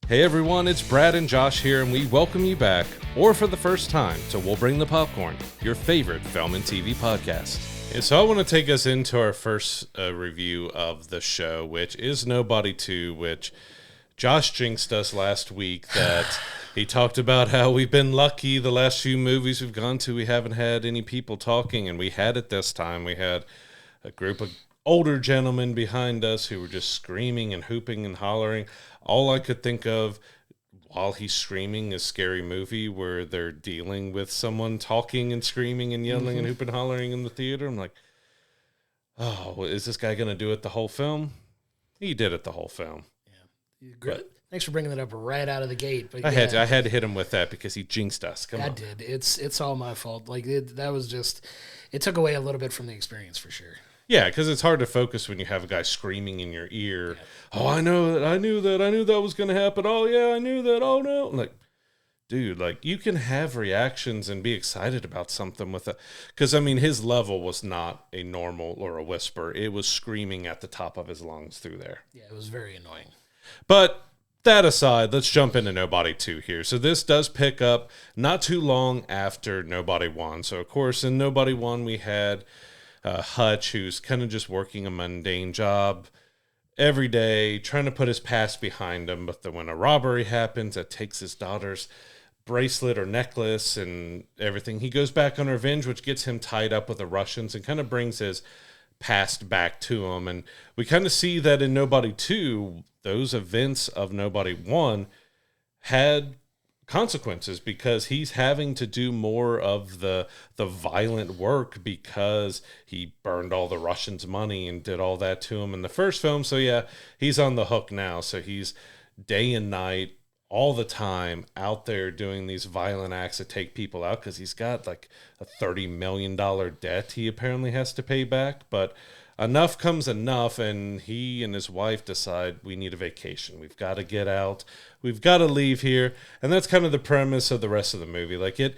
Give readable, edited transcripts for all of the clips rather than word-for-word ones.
Hey everyone, it's Brad and Josh here, and we welcome you back, or for the first time, to We'll Bring the Popcorn, your favorite film and TV podcast. And so I want to take us into our first review of the show, which is Nobody 2, which Josh jinxed us last week that he talked about how we've been lucky the last few movies we've gone to, we haven't had any people talking, and we had it this time. We had a group of older gentlemen behind us who were just screaming and hooping and hollering. All I could think of while he's screaming is Scary Movie, where they're dealing with someone talking and screaming and yelling and hooping and hollering in the theater. I'm like, oh, is this guy going to do it the whole film? He did it the whole film. Yeah, great. Thanks for bringing that up right out of the gate. But I had to hit him with that because he jinxed us. Come on. I did. It's all my fault. Like that was just, it took away a little bit from the experience for sure. Yeah, because it's hard to focus when you have a guy screaming in your ear. Yeah. Oh, I know that. I knew that was going to happen. Oh, yeah, I knew that. Oh, no. I'm like, dude, like, you can have reactions and be excited about something with it. Because, I mean, his level was not a normal or a whisper. It was screaming at the top of his lungs through there. Yeah, it was very annoying. But that aside, let's jump into Nobody 2 here. So this does pick up not too long after Nobody 1. So, of course, in Nobody 1, we had Hutch, who's kind of just working a mundane job every day, trying to put his past behind him. But then when a robbery happens that takes his daughter's bracelet or necklace and everything, he goes back on revenge, which gets him tied up with the Russians and kind of brings his past back to him. And we kind of see that in Nobody 2, those events of Nobody 1 had consequences because he's having to do more of the violent work because he burned all the Russians' money and did all that to him in the first film. So yeah, he's on the hook now. So he's day and night all the time out there doing these violent acts to take people out because he's got like a $30 million debt he apparently has to pay back. But enough comes enough, and he and his wife decide we need a vacation. We've got to get out. We've got to leave here. And that's kind of the premise of the rest of the movie. Like it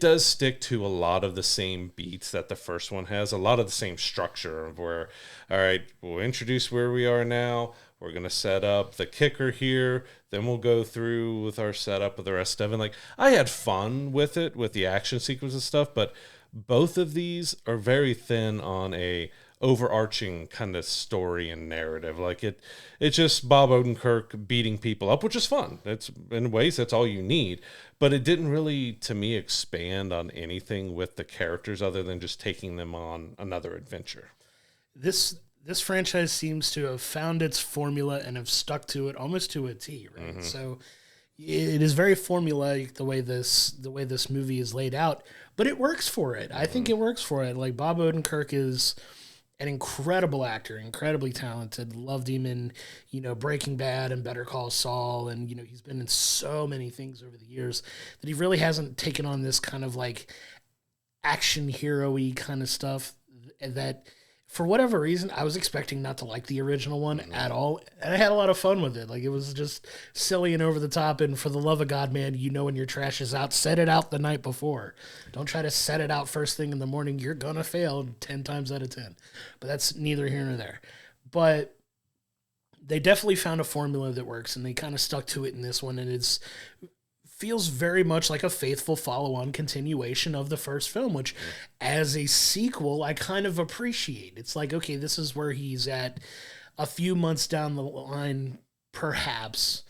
does stick to a lot of the same beats that the first one has, a lot of the same structure of where, all right, we'll introduce where we are now. We're going to set up the kicker here. Then we'll go through with our setup of the rest of it. Like, I had fun with it, with the action sequence and stuff, but both of these are very thin on a overarching kind of story and narrative. Like it's just Bob Odenkirk beating people up, which is fun. It's in ways that's all you need, but it didn't really, to me, expand on anything with the characters other than just taking them on another adventure. This franchise seems to have found its formula and have stuck to it almost to a T, right? Mm-hmm. So it is very formulaic the way this movie is laid out, but it works for it. I think it works for it. Like, Bob Odenkirk is an incredible actor, incredibly talented. Loved him in, Breaking Bad and Better Call Saul. And, he's been in so many things over the years that he really hasn't taken on this kind of like action hero-y kind of stuff that, for whatever reason, I was expecting not to like the original one at all. And I had a lot of fun with it. Like, it was just silly and over the top. And for the love of God, man, when your trash is out, set it out the night before. Don't try to set it out first thing in the morning. You're going to fail 10 times out of 10. But that's neither here nor there. But they definitely found a formula that works, and they kind of stuck to it in this one. And it's feels very much like a faithful follow-on continuation of the first film, which as a sequel, I kind of appreciate. It's like, okay, this is where he's at a few months down the line, perhaps,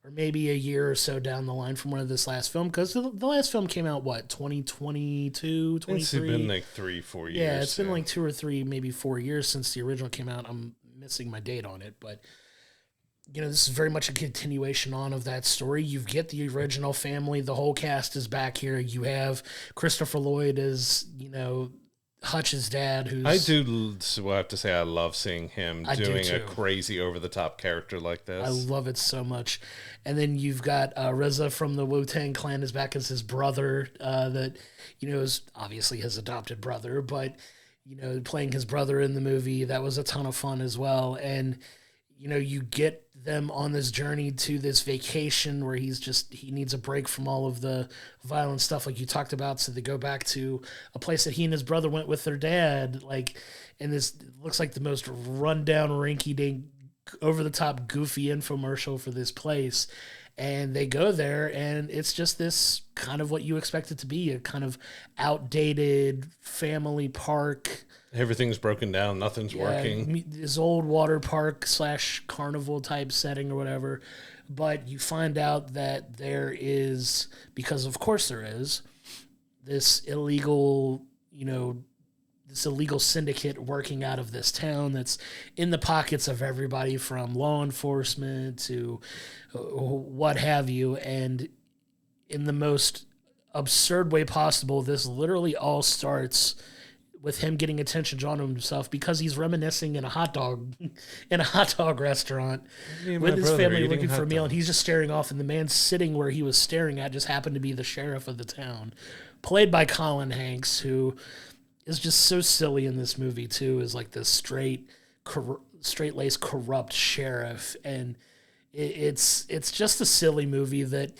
or maybe a year or so down the line from one of this last film, because the last film came out, 2022, 23? It's been like 3-4 years. Yeah, it's been like 2 or 3, maybe 4 years since the original came out. I'm missing my date on it, but this is very much a continuation on of that story. You get the original family. The whole cast is back here. You have Christopher Lloyd as, Hutch's dad, who's... I do have to say I love seeing him doing a crazy over-the-top character like this. I love it so much. And then you've got Reza from the Wu-Tang Clan is back as his brother that, is obviously his adopted brother, but, playing his brother in the movie, that was a ton of fun as well. And you get them on this journey to this vacation where he needs a break from all of the violent stuff like you talked about. So they go back to a place that he and his brother went with their dad. And this looks like the most rundown, rinky-dink, over-the-top, goofy infomercial for this place. And they go there, and it's just this kind of what you expect it to be, a kind of outdated family park. Everything's broken down. Nothing's working. This old water park / carnival type setting or whatever. But you find out that there is, because of course there is, this illegal, this illegal syndicate working out of this town that's in the pockets of everybody from law enforcement to what have you. And in the most absurd way possible, this literally all starts with him getting attention drawn to himself because he's reminiscing in a hot dog restaurant with his family looking for a meal, and he's just staring off, and the man sitting where he was staring at just happened to be the sheriff of the town, played by Colin Hanks, who is just so silly in this movie too, is like this straight-laced corrupt sheriff, and it's just a silly movie that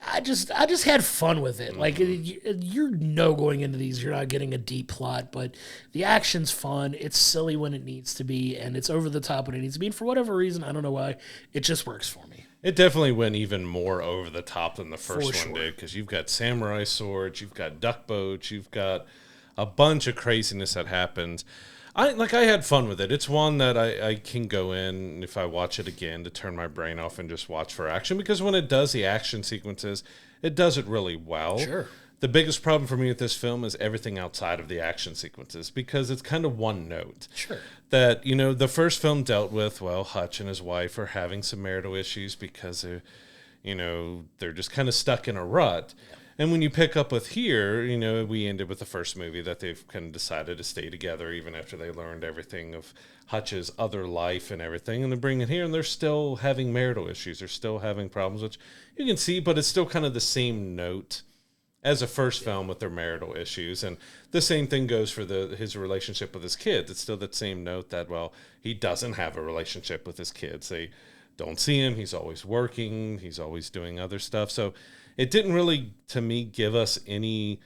I just had fun with it. Like, going into these, you're not getting a deep plot, but the action's fun. It's silly when it needs to be, and it's over the top when it needs to be. And for whatever reason, I don't know why, it just works for me. It definitely went even more over the top than the first one did, because you've got samurai swords, you've got duck boats, you've got a bunch of craziness that happens. I had fun with it. It's one that I can go in, if I watch it again, to turn my brain off and just watch for action, because when it does the action sequences, it does it really well. Sure. The biggest problem for me with this film is everything outside of the action sequences, because it's kind of one note. Sure. That, the first film dealt with, Hutch and his wife are having some marital issues because they're just kind of stuck in a rut. Yeah. And when you pick up with here, we ended with the first movie that they've kind of decided to stay together even after they learned everything of Hutch's other life and everything. And they bring it here, and they're still having marital issues. They're still having problems, which you can see, but it's still kind of the same note as a first film with their marital issues. And the same thing goes for his relationship with his kids. It's still that same note that, he doesn't have a relationship with his kids. They don't see him. He's always working. He's always doing other stuff. So it didn't really, to me, give us any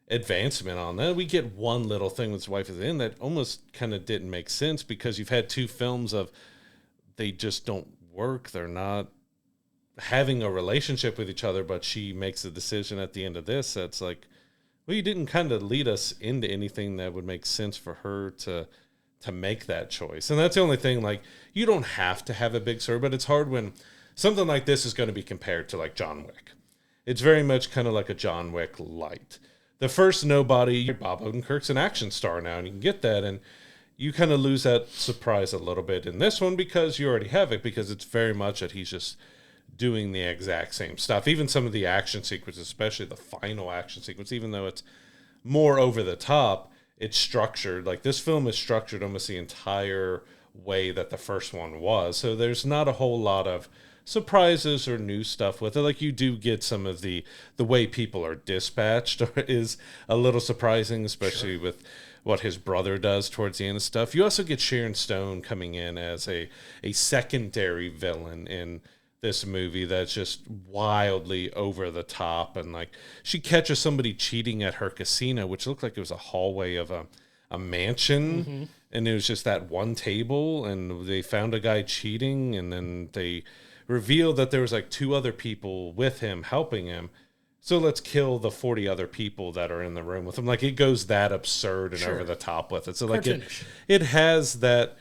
advancement on that. We get one little thing with his wife is in that almost kind of didn't make sense, because you've had two films of they just don't work. They're not having a relationship with each other, but she makes a decision at the end of this that's like, you didn't kind of lead us into anything that would make sense for her to make that choice. And that's the only thing, you don't have to have a big story, but it's hard when something like this is going to be compared to John Wick. It's very much kind of like a John Wick light. The first Nobody, Bob Odenkirk's an action star now, and you can get that, and you kind of lose that surprise a little bit in this one because you already have it, because it's very much that he's just doing the exact same stuff. Even some of the action sequences, especially the final action sequence, even though it's more over the top, it's structured. This film is structured almost the entire way that the first one was. So there's not a whole lot of surprises or new stuff with it. You do get some of the way people are dispatched is a little surprising, especially with what his brother does towards the end of stuff. You also get Sharon Stone coming in as a secondary villain in this movie that's just wildly over the top, and she catches somebody cheating at her casino, which looked like it was a hallway of a mansion. Mm-hmm. And it was just that one table, and they found a guy cheating, and then they revealed that there was two other people with him helping him. So let's kill the 40 other people that are in the room with him. It goes that absurd and over the top with it. So it has that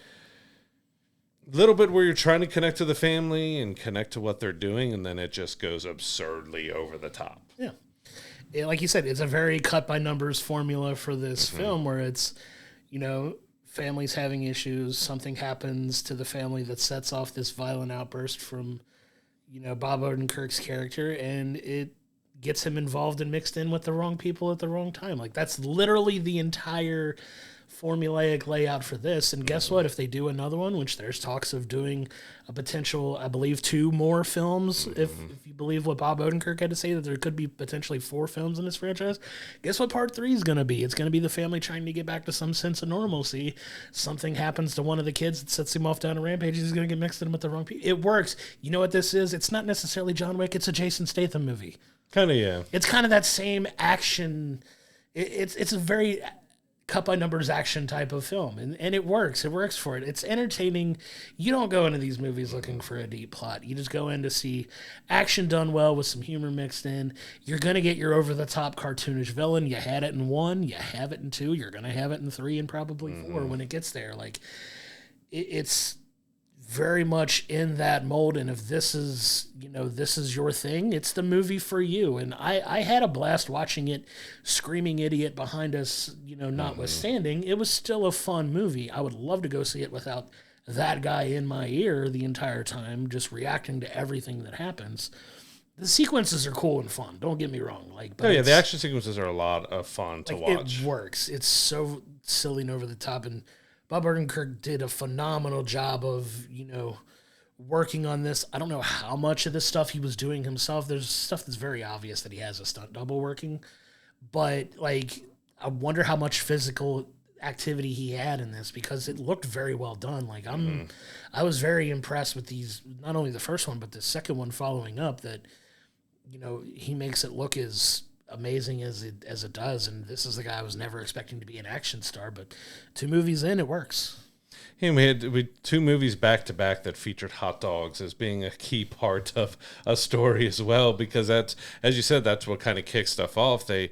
little bit where you're trying to connect to the family and connect to what they're doing, and then it just goes absurdly over the top. Yeah. Like you said, it's a very cut by numbers formula for this film, where it's, families having issues, something happens to the family that sets off this violent outburst from, Bob Odenkirk's character, and it gets him involved and mixed in with the wrong people at the wrong time. That's literally the entire formulaic layout for this. And guess what? If they do another one, which there's talks of doing a potential, I believe, 2 more films, if you believe what Bob Odenkirk had to say, that there could be potentially 4 films in this franchise, guess what part 3 is going to be? It's going to be the family trying to get back to some sense of normalcy. Something happens to one of the kids that sets him off down a rampage. He's going to get mixed in with the wrong people. It works. You know what this is? It's not necessarily John Wick. It's a Jason Statham movie. Kind of, yeah. It's kind of that same action. It's a very cut by numbers action type of film, and it works. It works for it. It's entertaining. You don't go into these movies looking for a deep plot. You just go in to see action done well with some humor mixed in. You're gonna get your over the top cartoonish villain. You had it in 1, you have it in 2, you're gonna have it in 3 and probably 4 when it gets there. Like it's very much in that mold, and if this is this is your thing, it's the movie for you. And I had a blast watching it. Screaming idiot behind us, notwithstanding, it was still a fun movie. I would love to go see it without that guy in my ear the entire time just reacting to everything that happens. The sequences are cool and fun, don't get me wrong, but the action sequences are a lot of fun to watch. It works. It's so silly and over the top, and Bob Odenkirk did a phenomenal job of, working on this. I don't know how much of this stuff he was doing himself. There's stuff that's very obvious that he has a stunt double working, but I wonder how much physical activity he had in this, because it looked very well done. I was very impressed with these, not only the first one, but the second one following up, that, he makes it look as amazing as it does. And this is the guy I was never expecting to be an action star, but 2 movies in, it works. Yeah, we had 2 movies back to back that featured hot dogs as being a key part of a story as well, because that's, as you said, that's what kind of kicks stuff off. They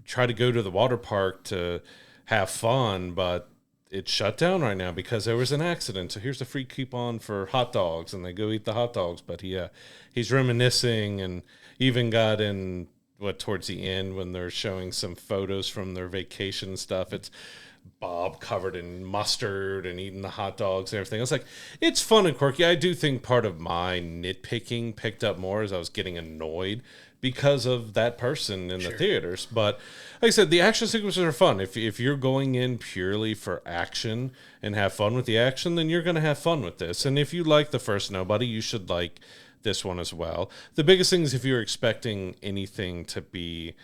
try to go to the water park to have fun, but it's shut down right now because there was an accident. So here's a free coupon for hot dogs, and they go eat the hot dogs. But he's reminiscing, and even got in towards the end when they're showing some photos from their vacation and stuff. It's Bob covered in mustard and eating the hot dogs and everything. It's it's fun and quirky. I do think part of my nitpicking picked up more as I was getting annoyed because of that person in the theaters. But like I said, the action sequences are fun. If you're going in purely for action and have fun with the action, then you're going to have fun with this. And if you like the first Nobody, you should like this one as well. The biggest thing is if you're expecting anything to be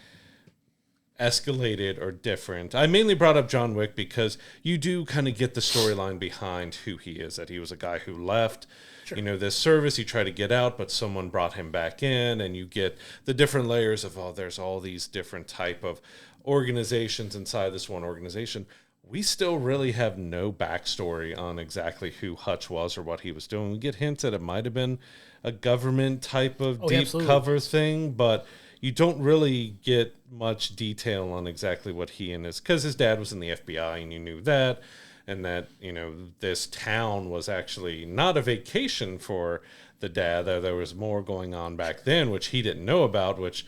escalated or different. I mainly brought up John Wick because you do kind of get the storyline behind who he is, that he was a guy who left this service. He tried to get out, but someone brought him back in, and you get the different layers of, there's all these different type of organizations inside this one organization. We still really have no backstory on exactly who Hutch was or what he was doing. We get hints that it might have been a government type of deep cover thing, but you don't really get much detail on exactly what he and because his dad was in the FBI, and you knew that, and that, this town was actually not a vacation for the dad. There was more going on back then, which he didn't know about, which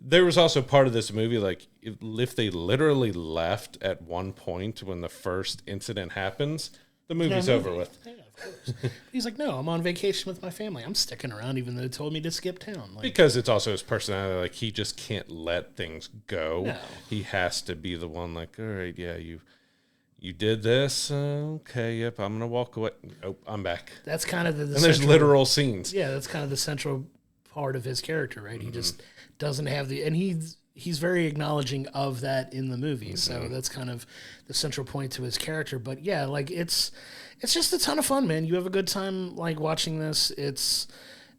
there was also part of this movie, if they literally left at one point when the first incident happens, the movie's over with. Yeah, of course. He's like, no, I'm on vacation with my family. I'm sticking around even though they told me to skip town. Because it's also his personality. He just can't let things go. No. He has to be the one all right, yeah, you did this. Okay, yep, I'm going to walk away. Nope, I'm back. That's kind of the and there's literal scenes. Yeah, that's kind of the central part of his character, right? He just doesn't have and he's very acknowledging of that in the movie. So that's kind of the central point to his character. But yeah, it's just a ton of fun, man. You have a good time watching this. It's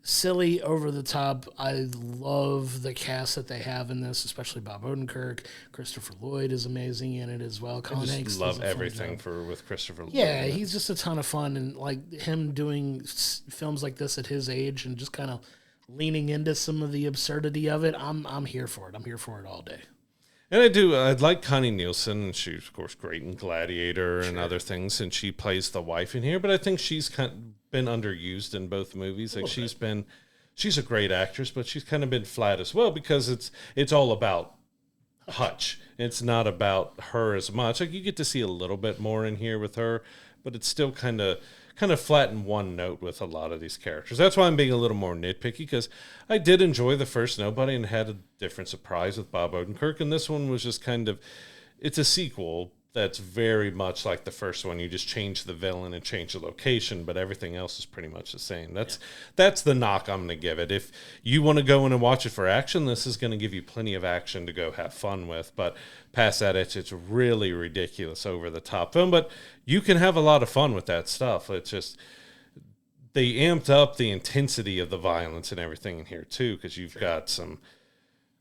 silly, over the top. I love the cast that they have in this, especially Bob Odenkirk. Christopher Lloyd is amazing in it as well. Colin Hanks love everything with Christopher Lloyd. Yeah, he's just a ton of fun, and him doing films like this at his age and just kind of leaning into some of the absurdity of it. I'm here for it. I'm here for it all day. And I like Connie Nielsen. She's, of course, great in Gladiator and other things, and she plays the wife in here. But I think she's been underused in both movies. She's a great actress, but she's kind of been flat as well because it's all about Hutch. It's not about her as much. You get to see a little bit more in here with her, but it's still kind of flat in one note with a lot of these characters. That's why I'm being a little more nitpicky, because I did enjoy the first Nobody and had a different surprise with Bob Odenkirk, and this one was just it's a sequel that's very much like the first one. You just change the villain and change the location, but everything else is pretty much the same. That's the knock I'm going to give it. If you want to go in and watch it for action, this is going to give you plenty of action to go have fun with. But past that, it's really ridiculous, over the top film. But you can have a lot of fun with that stuff. It's just they amped up the intensity of the violence and everything in here too, because you've got some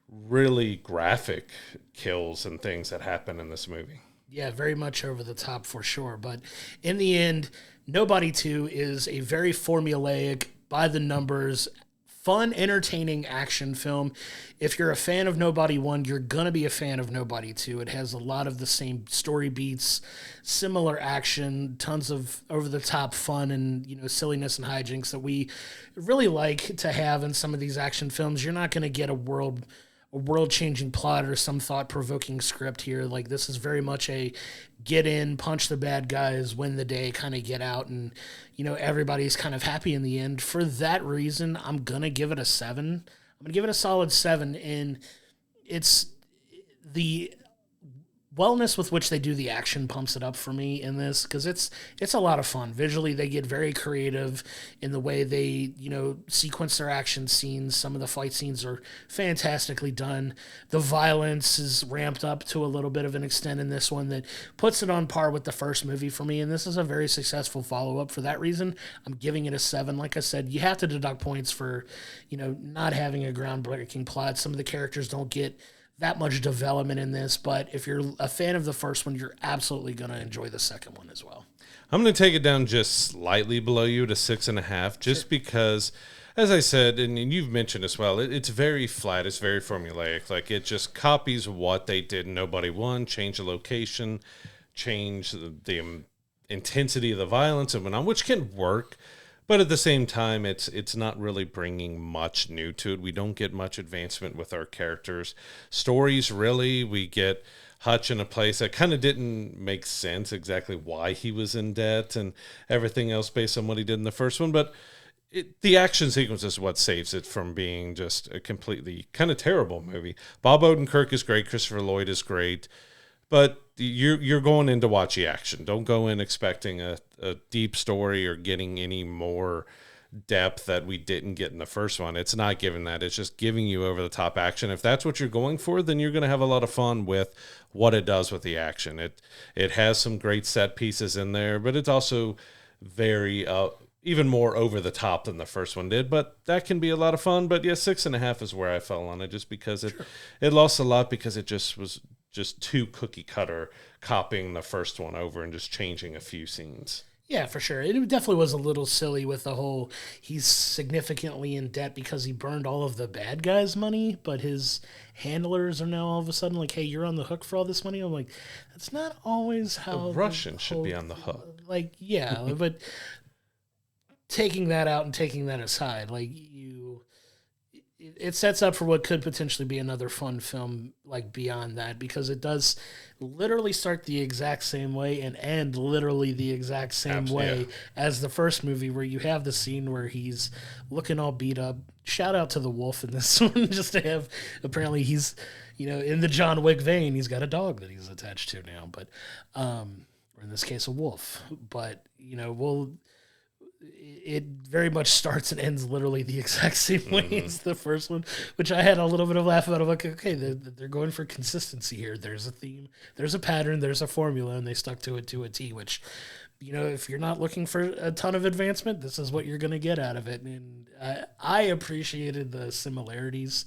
really graphic kills and things that happen in this movie. Yeah, very much over the top for sure. But in the end, Nobody 2 is a very formulaic, by the numbers, fun, entertaining action film. If you're a fan of Nobody 1, you're going to be a fan of Nobody 2. It has a lot of the same story beats, similar action, tons of over the top fun and, silliness and hijinks that we really like to have in some of these action films. You're not going to get a world-changing plot or some thought-provoking script here. Like, this is very much a get in, punch the bad guys, win the day, kind of get out, and everybody's kind of happy in the end. For that reason, I'm gonna give it a 7. I'm gonna give it a solid 7, and it's the wellness with which they do the action pumps it up for me in this, because it's a lot of fun. Visually, they get very creative in the way they sequence their action scenes. Some of the fight scenes are fantastically done. The violence is ramped up to a little bit of an extent in this one that puts it on par with the first movie for me, and this is a very successful follow-up. For that reason, I'm giving it a 7. Like I said, you have to deduct points for not having a groundbreaking plot. Some of the characters don't get that much development in this, but if you're a fan of the first one, you're absolutely going to enjoy the second one as well. I'm going to take it down just slightly below you to 6.5, just because, as I said, and you've mentioned as well, it's very flat. It's very formulaic. Like, it just copies what they did in Nobody 1, change the location, change the intensity of the violence and whatnot, which can work. But at the same time, it's not really bringing much new to it. We don't get much advancement with our characters. Stories, really, we get Hutch in a place that kind of didn't make sense exactly why he was in debt and everything else based on what he did in the first one. But the action sequence is what saves it from being just a completely kind of terrible movie. Bob Odenkirk is great. Christopher Lloyd is great. But you're going in to watch the action. Don't go in expecting a deep story or getting any more depth that we didn't get in the first one. It's not giving that. It's just giving you over-the-top action. If that's what you're going for, then you're going to have a lot of fun with what it does with the action. It has some great set pieces in there, but it's also very even more over-the-top than the first one did. But that can be a lot of fun. But, yeah, 6.5 is where I fell on it, just because it lost a lot because it just was just too cookie cutter, copying the first one over and just changing a few scenes. Yeah, for sure. It definitely was a little silly with the whole he's significantly in debt because he burned all of the bad guys' money, but his handlers are now all of a sudden like, hey, you're on the hook for all this money. I'm like, that's not always how the Russians should be on the hook. Like, yeah, but taking that out and taking that aside, like it sets up for what could potentially be another fun film, like beyond that, because it does literally start the exact same way and end literally the exact same way as the first movie, where you have the scene where he's looking all beat up. Shout out to the wolf in this one, just to have, apparently he's, in the John Wick vein, he's got a dog that he's attached to now, but, or in this case, a wolf. But, it very much starts and ends literally the exact same way as the first one, which I had a little bit of laugh about. I'm like, okay, they're going for consistency here. There's a theme, there's a pattern, there's a formula, and they stuck to it to a T, which, if you're not looking for a ton of advancement, this is what you're going to get out of it. And I appreciated the similarities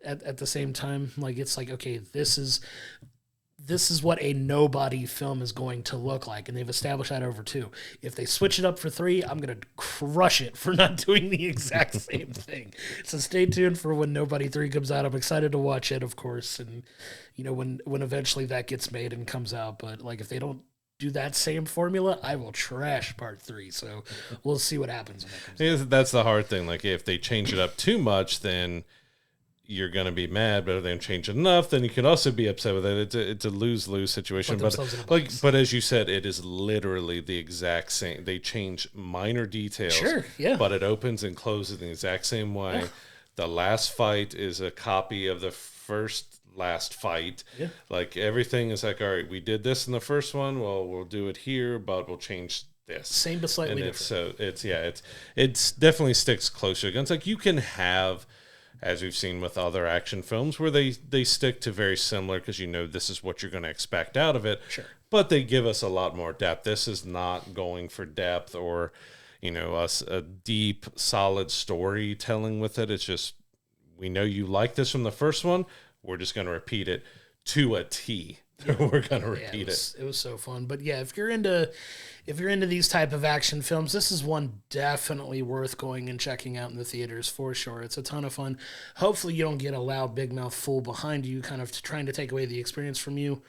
at the same time. Like, it's like, okay, this is what a Nobody film is going to look like, and they've established that over 2. If they switch it up for 3, I'm going to crush it for not doing the exact same thing. So stay tuned for when Nobody 3 comes out. I'm excited to watch it, of course, and when eventually that gets made and comes out. But like, if they don't do that same formula, I will trash part 3. So we'll see what happens when that comes out. That's the hard thing. Like, if they change it up too much, then you're going to be mad, but if they don't change it enough, then you can also be upset with it. It's a lose-lose situation. But as you said, it is literally the exact same. They change minor details, but it opens and closes in the exact same way. Yeah. The last fight is a copy of the last fight. Yeah. Like, everything is like, all right, we did this in the first one. Well, we'll do it here, but we'll change this. Same but slightly different. So it's definitely sticks closer to guns. Like, you can have, as we've seen with other action films, where they stick to very similar because this is what you're going to expect out of it. Sure. But they give us a lot more depth. This is not going for depth or, a deep, solid storytelling with it. It's just, we know you like this from the first one. We're just going to repeat it to a T we're gonna Yeah, repeat it. it was so fun. But yeah, if you're into these type of action films, this is one definitely worth going and checking out in the theaters for sure. It's a ton of fun. Hopefully you don't get a loud big mouth fool behind you kind of trying to take away the experience from you.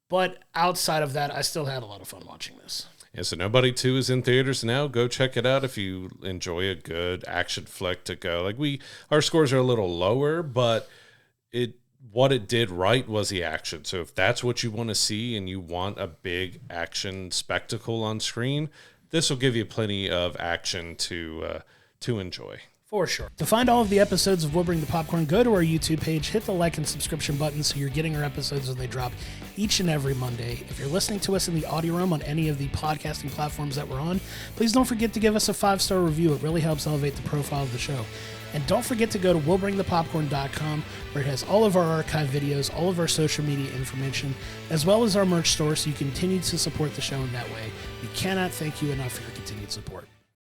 But outside of that, I still had a lot of fun watching this. Yeah, so Nobody 2 is in theaters now. Go check it out if you enjoy a good action flick to go. Like our scores are a little lower, but what it did right was the action. So if that's what you want to see and you want a big action spectacle on screen, this will give you plenty of action to enjoy. For sure. To find all of the episodes of We'll Bring the Popcorn, go to our YouTube page, hit the like and subscription button so you're getting our episodes when they drop each and every Monday. If you're listening to us in the audio room on any of the podcasting platforms that we're on, please don't forget to give us a 5-star review. It really helps elevate the profile of the show. And don't forget to go to willbringthepopcorn.com, where it has all of our archive videos, all of our social media information, as well as our merch store, so you continue to support the show in that way. We cannot thank you enough for your continued support.